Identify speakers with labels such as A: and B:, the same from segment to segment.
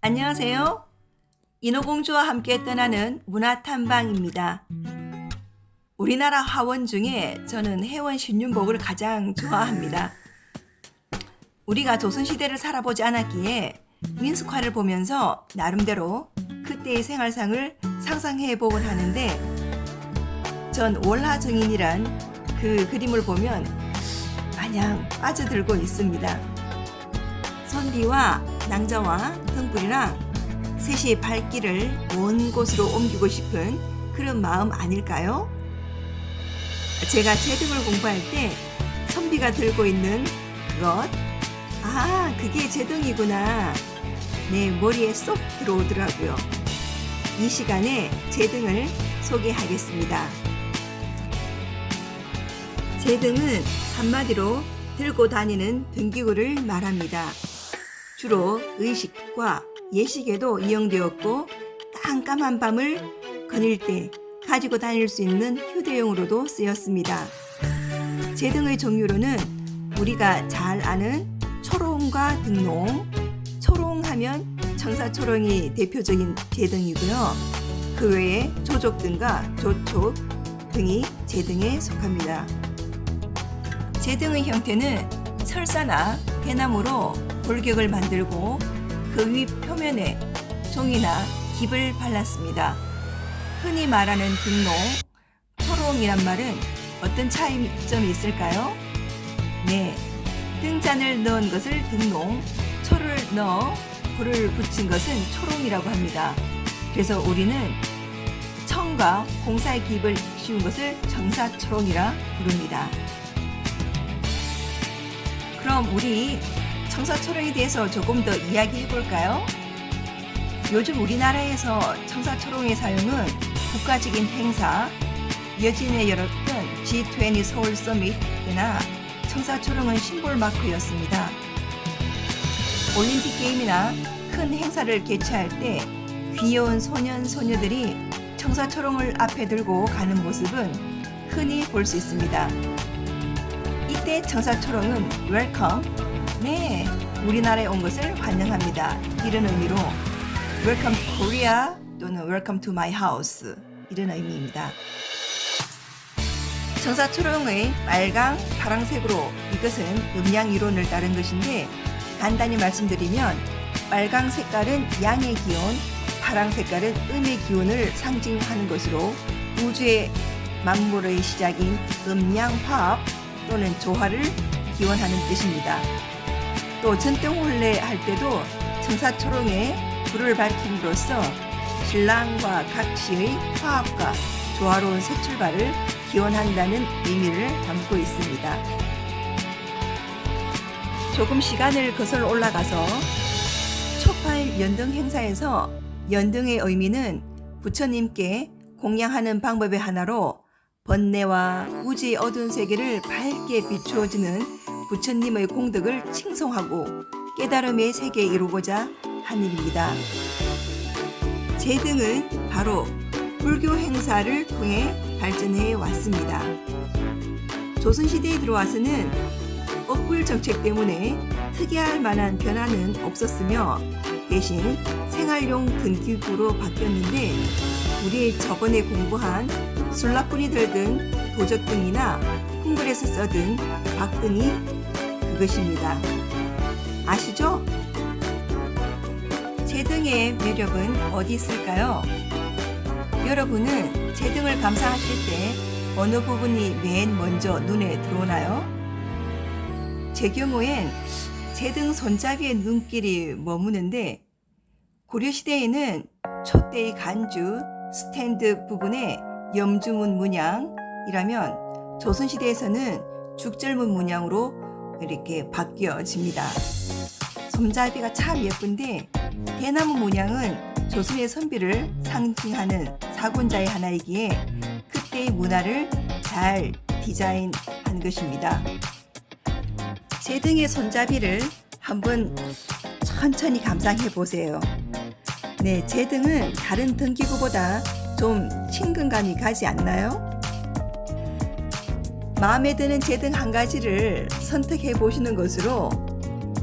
A: 안녕하세요. 인어공주와 함께 떠나는 문화탐방입니다. 우리나라 하원 중에 저는 해원 신윤복을 가장 좋아합니다. 우리가 조선시대를 살아보지 않았기에 민숙화를 보면서 나름대로 그때의 생활상을 상상해 보곤 하는데, 전 월하정인이란 그 그림을 보면 마냥 빠져들고 있습니다. 선비와 낭자와 등불이랑 셋이 발길을 먼 곳으로 옮기고 싶은 그런 마음 아닐까요? 제가 제등을 공부할 때 선비가 들고 있는 그것, 그게 제등이구나, 내 머리에 쏙 들어오더라고요. 이 시간에 제등을 소개하겠습니다. 제등은 한마디로 들고 다니는 등기구를 말합니다. 주로 의식과 예식에도 이용되었고, 깜깜한 밤을 거닐 때 가지고 다닐 수 있는 휴대용으로도 쓰였습니다. 제등의 종류로는 우리가 잘 아는 초롱과 등롱, 초롱하면 청사초롱이 대표적인 제등이고요. 그 외에 조족등과 조촉 등이 제등에 속합니다. 제등의 형태는 철사나 대나무로 골격을 만들고 그 위 표면에 종이나 깁을 발랐습니다. 흔히 말하는 등롱, 초롱이란 말은 어떤 차이점이 있을까요? 네, 등잔을 넣은 것을 등롱, 초를 넣어 불을 붙인 것은 초롱이라고 합니다. 그래서 우리는 청과 공사의 깁을 씌운 것을 청사초롱이라 부릅니다. 그럼 우리 청사초롱에 대해서 조금 더 이야기해 볼까요? 요즘 우리나라에서 청사초롱의 사용은 국가적인 행사, 여진에 열었던 G20 서울 서밋이나 청사초롱은 심볼 마크였습니다. 올림픽 게임이나 큰 행사를 개최할 때 귀여운 소년, 소녀들이 청사초롱을 앞에 들고 가는 모습은 흔히 볼 수 있습니다. 이때 청사초롱은 웰컴, 네, 우리나라에 온 것을 환영합니다, 이런 의미로 Welcome to Korea 또는 Welcome to my house, 이런 의미입니다. 청사초롱의 빨강, 파랑색으로, 이것은 음양 이론을 따른 것인데, 간단히 말씀드리면 빨강 색깔은 양의 기운, 파랑 색깔은 음의 기운을 상징하는 것으로 우주의 만물의 시작인 음양화합 또는 조화를 기원하는 뜻입니다. 또 전등혼례 할 때도 청사초롱에 불을 밝힘으로써 신랑과 각시의 화합과 조화로운 새 출발을 기원한다는 의미를 담고 있습니다. 조금 시간을 거슬러 올라가서 초파일 연등 행사에서 연등의 의미는 부처님께 공양하는 방법의 하나로 번뇌와 우주의 어두운 세계를 밝게 비추어주는 부처님의 공덕을 칭송하고 깨달음의 세계에 이루고자 한 일입니다. 제등은 바로 불교 행사를 통해 발전해 왔습니다. 조선시대에 들어와서는 억불 정책 때문에 특이할 만한 변화는 없었으며 대신 생활용 등기구로 바뀌었는데, 우리 저번에 공부한 술라꾼이 들든 도적등이나 궁궐에서 써든 박등이 그것입니다. 아시죠? 제등의 매력은 어디 있을까요? 여러분은 제등을 감상하실 때 어느 부분이 맨 먼저 눈에 들어오나요? 제 경우엔 제등 손잡이의 눈길이 머무는데, 고려시대에는 촛대의 간주, 스탠드 부분에 염주문 문양이라면 조선시대에서는 죽절문 문양으로 이렇게 바뀌어집니다. 손잡이가 참 예쁜데, 대나무 문양은 조선의 선비를 상징하는 사군자의 하나이기에 그때의 문화를 잘 디자인한 것입니다. 제등의 손잡이를 한번 천천히 감상해 보세요. 네, 제등은 다른 등기구보다 좀 친근감이 가지 않나요? 마음에 드는 제등 한 가지를 선택해 보시는 것으로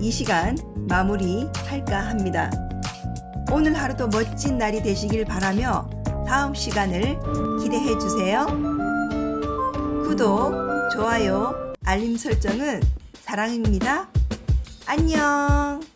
A: 이 시간 마무리할까 합니다. 오늘 하루도 멋진 날이 되시길 바라며 다음 시간을 기대해 주세요. 구독, 좋아요, 알림 설정은 사랑입니다. 안녕.